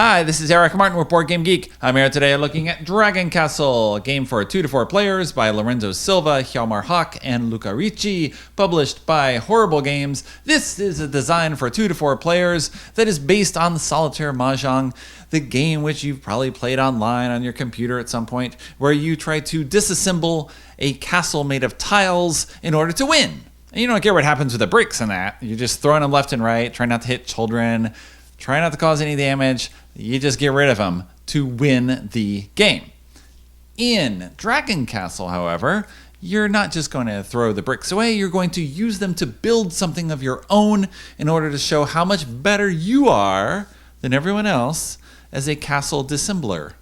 Hi, this is Eric Martin with Board Game Geek. I'm here today looking at Dragon Castle, a game for 2 to 4 players by Lorenzo Silva, Hjalmar Hawk, and Luca Ricci, published by Horrible Games. This is a design for 2 to 4 players that is based on Solitaire Mahjong, the game which you've probably played online on your computer at some point, where you try to disassemble a castle made of tiles in order to win. And you don't care what happens with the bricks and that. You're just throwing them left and right, trying not to hit children, try not to cause any damage. You just get rid of them to win the game. In Dragon Castle, however, you're not just going to throw the bricks away. You're going to use them to build something of your own in order to show how much better you are than everyone else as a castle dissembler.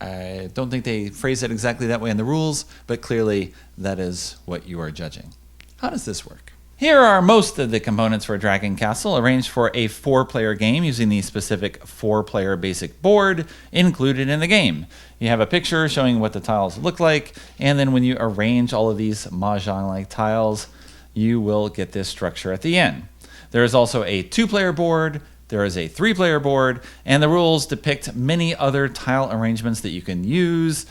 I don't think they phrase it exactly that way in the rules, but clearly that is what you are judging. How does this work? Here are most of the components for Dragon Castle, arranged for a 4-player game using the specific 4-player basic board included in the game. You have a picture showing what the tiles look like, and then when you arrange all of these Mahjong-like tiles, you will get this structure at the end. There is also a 2-player board, there is a 3-player board, and the rules depict many other tile arrangements that you can use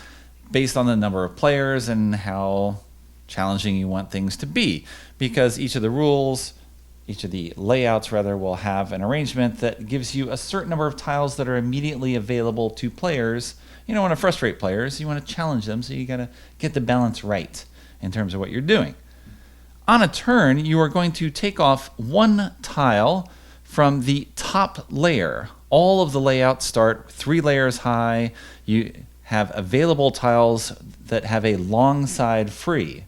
based on the number of players and how challenging you want things to be, because each of the layouts will have an arrangement that gives you a certain number of tiles that are immediately available to players. You don't want to frustrate players, you want to challenge them, so you got to get the balance right in terms of what you're doing. On a turn, you are going to take off one tile from the top layer. All of the layouts start 3 layers high. You have available tiles that have a long side free.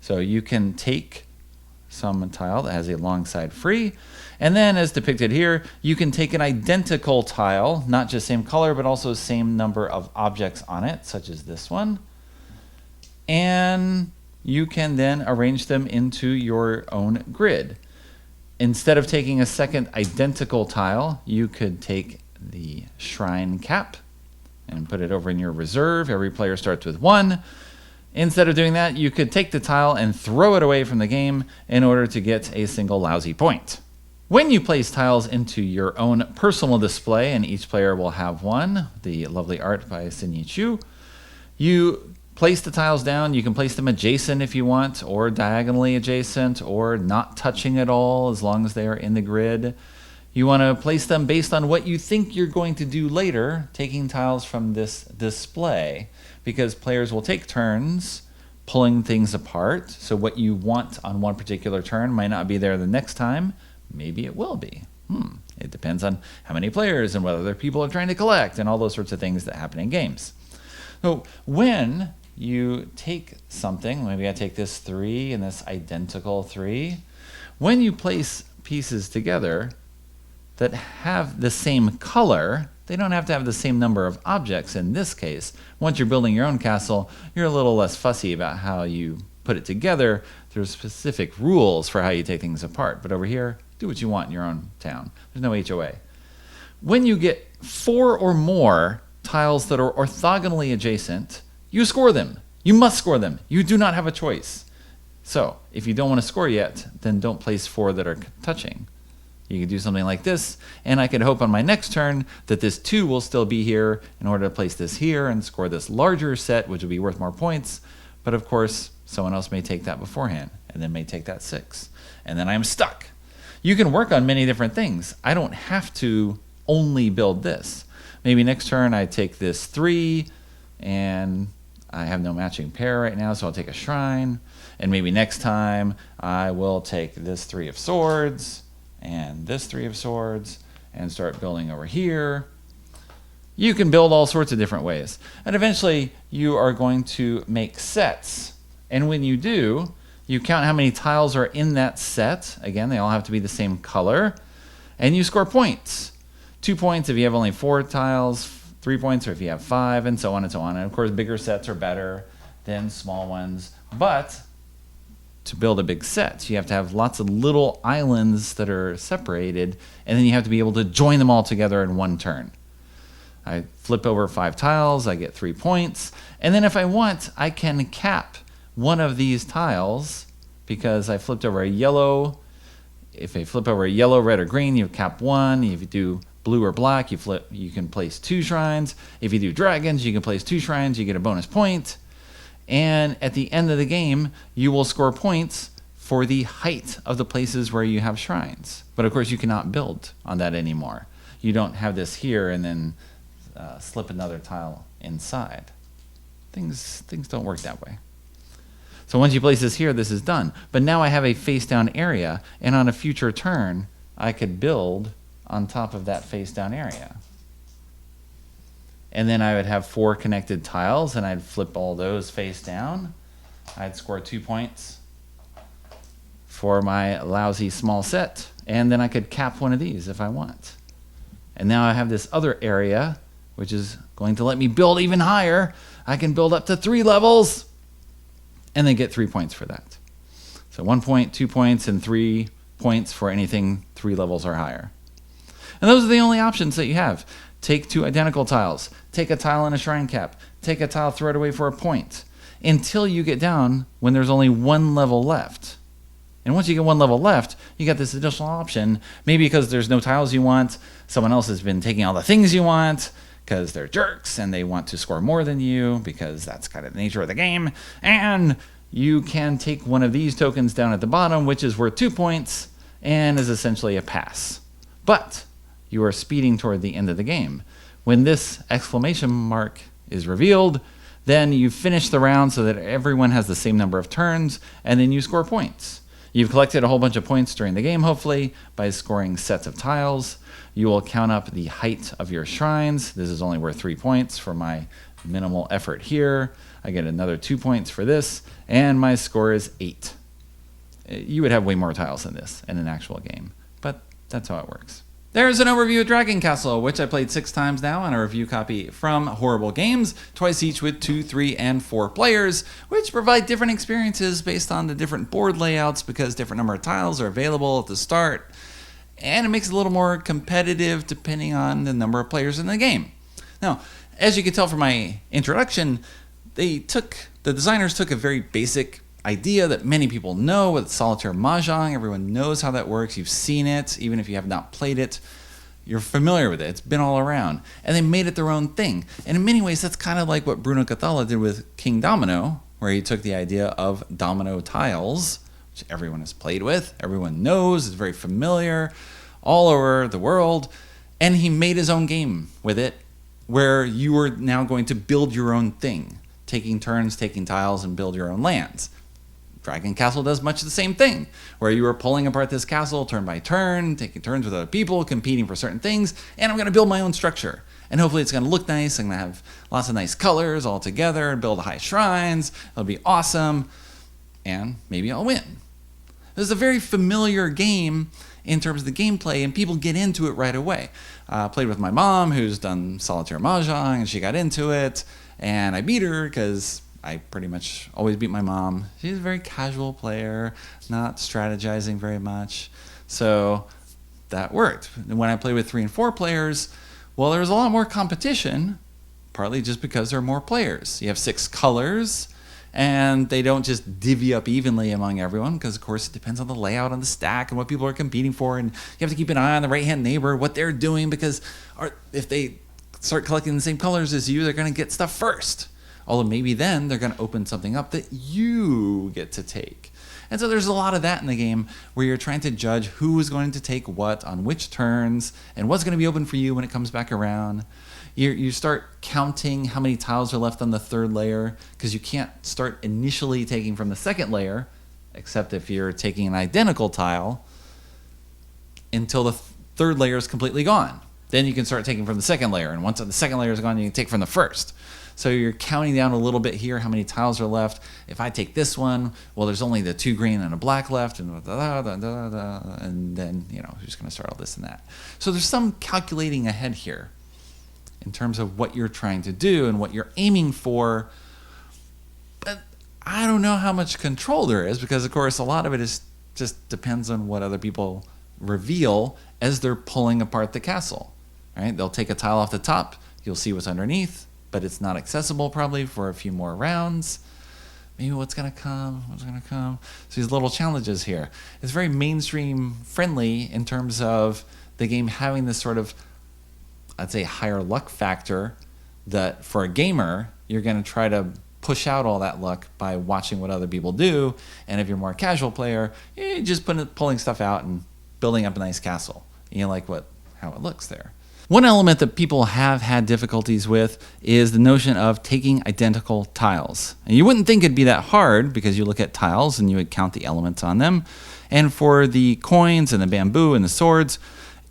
So you can take some tile that has a long side free, and then as depicted here, you can take an identical tile, not just same color, but also same number of objects on it, such as this one, and you can then arrange them into your own grid. Instead of taking a second identical tile, you could take the shrine cap and put it over in your reserve. Every player starts with 1. Instead of doing that, you could take the tile and throw it away from the game in order to get a single lousy point. When you place tiles into your own personal display, and each player will have one, the lovely art by Sinyi Chu, you place the tiles down. You can place them adjacent if you want, or diagonally adjacent, or not touching at all as long as they are in the grid. You want to place them based on what you think you're going to do later, taking tiles from this display, because players will take turns pulling things apart. So what you want on one particular turn might not be there the next time. Maybe it will be. It depends on how many players and whether people are trying to collect and all those sorts of things that happen in games. So when you take something, maybe I take this 3 and this identical 3, when you place pieces together that have the same color, they don't have to have the same number of objects in this case. Once you're building your own castle, you're a little less fussy about how you put it together. There's specific rules for how you take things apart. But over here, do what you want in your own town. There's no HOA. When you get 4 or more tiles that are orthogonally adjacent, you score them. You must score them. You do not have a choice. So if you don't want to score yet, then don't place 4 that are touching. You can do something like this, and I can hope on my next turn that this 2 will still be here in order to place this here and score this larger set, which will be worth more points. But of course, someone else may take that beforehand, and then may take that 6. And then I'm stuck. You can work on many different things. I don't have to only build this. Maybe next turn I take this 3, and I have no matching pair right now, so I'll take a shrine. And maybe next time I will take this 3 of swords, and this 3 of swords, and start building over here. You can build all sorts of different ways. And eventually, you are going to make sets. And when you do, you count how many tiles are in that set. Again, they all have to be the same color. And you score points. 2 points if you have only 4 tiles, 3 points or if you have 5, and so on and so on. And of course, bigger sets are better than small ones. But to build a big set, you have to have lots of little islands that are separated, and then you have to be able to join them all together in one turn. I flip over 5 tiles, I get 3 points, and then if I want, I can cap one of these tiles because I flipped over a yellow. If I flip over a yellow, red, or green, you cap 1. If you do blue or black, you can place 2 shrines. If you do dragons, you can place 2 shrines, you get a bonus point. And at the end of the game, you will score points for the height of the places where you have shrines. But of course, you cannot build on that anymore. You don't have this here and then slip another tile inside. Things don't work that way. So once you place this here, this is done. But now I have a face down area, and on a future turn, I could build on top of that face down area. And then I would have 4 connected tiles, and I'd flip all those face down. I'd score 2 points for my lousy small set, and then I could cap one of these if I want. And now I have this other area, which is going to let me build even higher. I can build up to 3 levels, and then get 3 points for that. So 1 point, 2 points, and 3 points for anything 3 levels or higher. And those are the only options that you have. Take 2 identical tiles. Take a tile and a shrine cap. Take a tile, throw it away for a point. Until you get down when there's only 1 level left. And once you get 1 level left, you got this additional option. Maybe because there's no tiles you want, someone else has been taking all the things you want, because they're jerks and they want to score more than you, because that's kind of the nature of the game. And you can take one of these tokens down at the bottom, which is worth 2 points and is essentially a pass. But you are speeding toward the end of the game. When this exclamation mark is revealed, then you finish the round so that everyone has the same number of turns, and then you score points. You've collected a whole bunch of points during the game, hopefully, by scoring sets of tiles. You will count up the height of your shrines. This is only worth 3 points for my minimal effort here. I get another 2 points for this, and my score is 8. You would have way more tiles than this in an actual game, but that's how it works. There's an overview of Dragon Castle, which I played 6 times now on a review copy from Horrible Games, twice each with 2, 3, and 4 players, which provide different experiences based on the different board layouts because different number of tiles are available at the start, and it makes it a little more competitive depending on the number of players in the game. Now, as you can tell from my introduction, the designers took a very basic idea that many people know with solitaire mahjong. Everyone knows how that works. You've seen it, even if you have not played it. You're familiar with it. It's been all around. And they made it their own thing. And in many ways, that's kind of like what Bruno Cathala did with King Domino, where he took the idea of domino tiles, which everyone has played with, everyone knows, is very familiar, all over the world, and he made his own game with it, where you are now going to build your own thing, taking turns, taking tiles, and build your own lands. Dragon Castle does much the same thing, where you are pulling apart this castle turn by turn, taking turns with other people, competing for certain things, and I'm going to build my own structure. And hopefully it's going to look nice. I'm going to have lots of nice colors all together, build high shrines. It'll be awesome, and maybe I'll win. This is a very familiar game in terms of the gameplay, and people get into it right away. Played with my mom, who's done solitaire mahjong, and she got into it, and I beat her because I pretty much always beat my mom. She's a very casual player, not strategizing very much. So that worked. And when I play with 3 and 4 players, well, there's a lot more competition, partly just because there are more players. You have 6 colors, and they don't just divvy up evenly among everyone, because, of course, it depends on the layout on the stack and what people are competing for, and you have to keep an eye on the right-hand neighbor, what they're doing, because if they start collecting the same colors as you, they're going to get stuff first. Although maybe then they're going to open something up that you get to take. And so there's a lot of that in the game where you're trying to judge who is going to take what on which turns and what's going to be open for you when it comes back around. You start counting how many tiles are left on the 3rd layer, because you can't start initially taking from the 2nd layer, except if you're taking an identical tile, until the 3rd layer is completely gone. Then you can start taking from the 2nd layer, and once the 2nd layer is gone, you can take from the 1st. So you're counting down a little bit here, how many tiles are left. If I take this one, well, there's only the 2 green and a black left, and then, you're just going to start all this and that. So there's some calculating ahead here in terms of what you're trying to do and what you're aiming for. But I don't know how much control there is, because, of course, a lot of it is just depends on what other people reveal as they're pulling apart the castle. Right? They'll take a tile off the top. You'll see what's underneath, but it's not accessible probably for a few more rounds. Maybe what's going to come? So these little challenges here. It's very mainstream friendly in terms of the game having this sort of I'd say, higher luck factor that for a gamer, you're going to try to push out all that luck by watching what other people do. And if you're more a casual player, you're just pulling stuff out and building up a nice castle. You like how it looks there. One element that people have had difficulties with is the notion of taking identical tiles. And you wouldn't think it'd be that hard because you look at tiles and you would count the elements on them. And for the coins and the bamboo and the swords,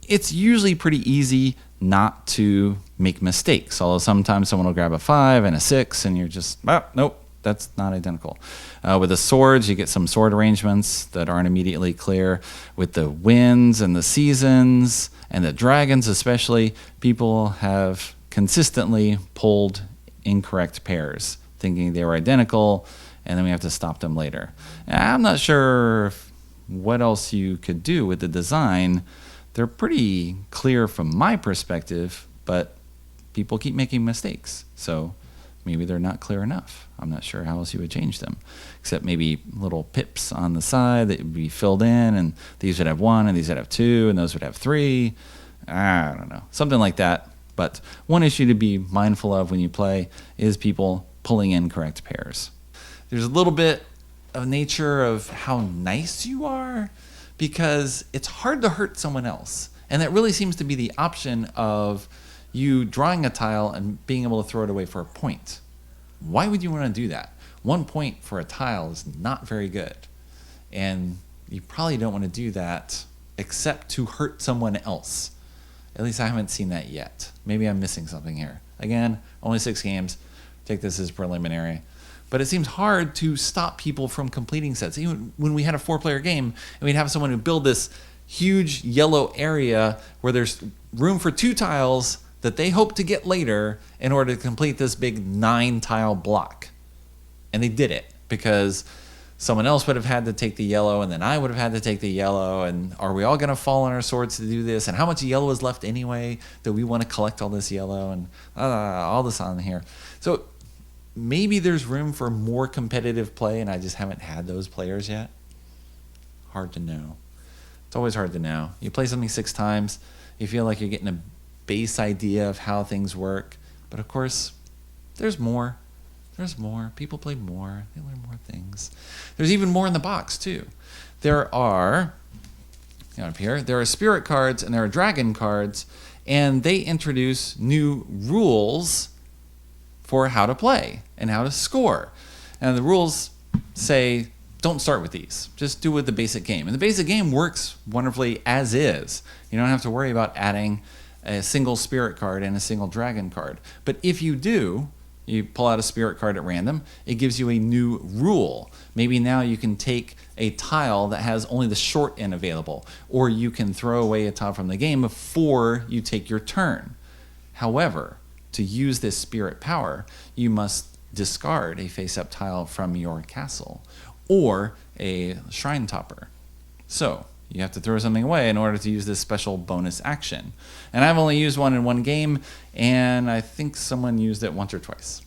it's usually pretty easy not to make mistakes. Although sometimes someone will grab a 5 and a 6 and you're just, nope, that's not identical. With the swords, you get some sword arrangements that aren't immediately clear. With the winds and the seasons and the dragons especially, people have consistently pulled incorrect pairs, thinking they were identical, and then we have to stop them later. I'm not sure what else you could do with the design. They're pretty clear from my perspective, but people keep making mistakes. So maybe they're not clear enough. I'm not sure how else you would change them, except maybe little pips on the side that would be filled in, and these would have 1, and these would have 2, and those would have 3. I don't know, something like that. But one issue to be mindful of when you play is people pulling incorrect pairs. There's a little bit of nature of how nice you are, because it's hard to hurt someone else. And that really seems to be the option of you drawing a tile and being able to throw it away for a point. Why would you want to do that? 1 point for a tile is not very good. And you probably don't want to do that except to hurt someone else. At least I haven't seen that yet. Maybe I'm missing something here. Again, only 6 games. Take this as preliminary. But it seems hard to stop people from completing sets. Even when we had a 4-player game and we'd have someone who build this huge yellow area where there's room for 2 tiles that they hope to get later in order to complete this big 9-tile block. And they did it because someone else would have had to take the yellow, and then I would have had to take the yellow, and are we all going to fall on our swords to do this? And how much yellow is left anyway that we want to collect all this yellow, and all this on here. So maybe there's room for more competitive play, and I just haven't had those players yet. Hard to know. It's always hard to know. You play something 6 times, you feel like you're getting a base idea of how things work. But of course, there's more. There's more. People play more. They learn more things. There's even more in the box, too. There are, up here, there are spirit cards and there are dragon cards, and they introduce new rules for how to play and how to score. And the rules say, don't start with these. Just do with the basic game. And the basic game works wonderfully as is. You don't have to worry about adding a single spirit card and a single dragon card. But if you do, you pull out a spirit card at random, it gives you a new rule. Maybe now you can take a tile that has only the short end available, or you can throw away a tile from the game before you take your turn. However, to use this spirit power, you must discard a face-up tile from your castle or a shrine topper. So you have to throw something away in order to use this special bonus action. And I've only used one in 1 game, and I think someone used it once or twice.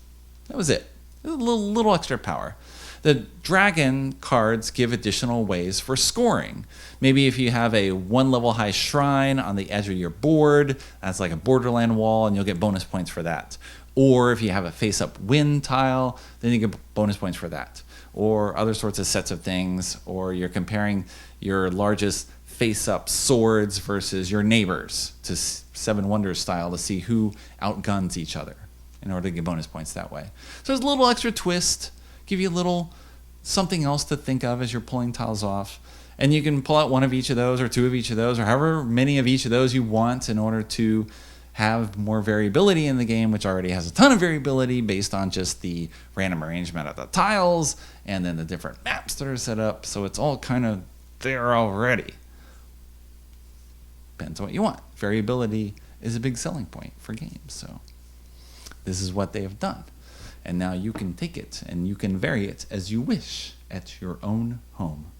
That was it. A little extra power. The dragon cards give additional ways for scoring. Maybe if you have a 1-level high shrine on the edge of your board, that's like a borderland wall, and you'll get bonus points for that. Or if you have a face-up wind tile, then you get bonus points for that. Or other sorts of sets of things, or you're comparing your largest face-up swords versus your neighbors to 7 Wonders style to see who outguns each other in order to get bonus points that way. So there's a little extra twist, give you a little something else to think of as you're pulling tiles off. And you can pull out 1 of each of those or 2 of each of those or however many of each of those you want in order to have more variability in the game, which already has a ton of variability based on just the random arrangement of the tiles and then the different maps that are set up. So it's all kind of there already. Depends on what you want. Variability is a big selling point for games. So this is what they have done. And now you can take it and you can vary it as you wish at your own home.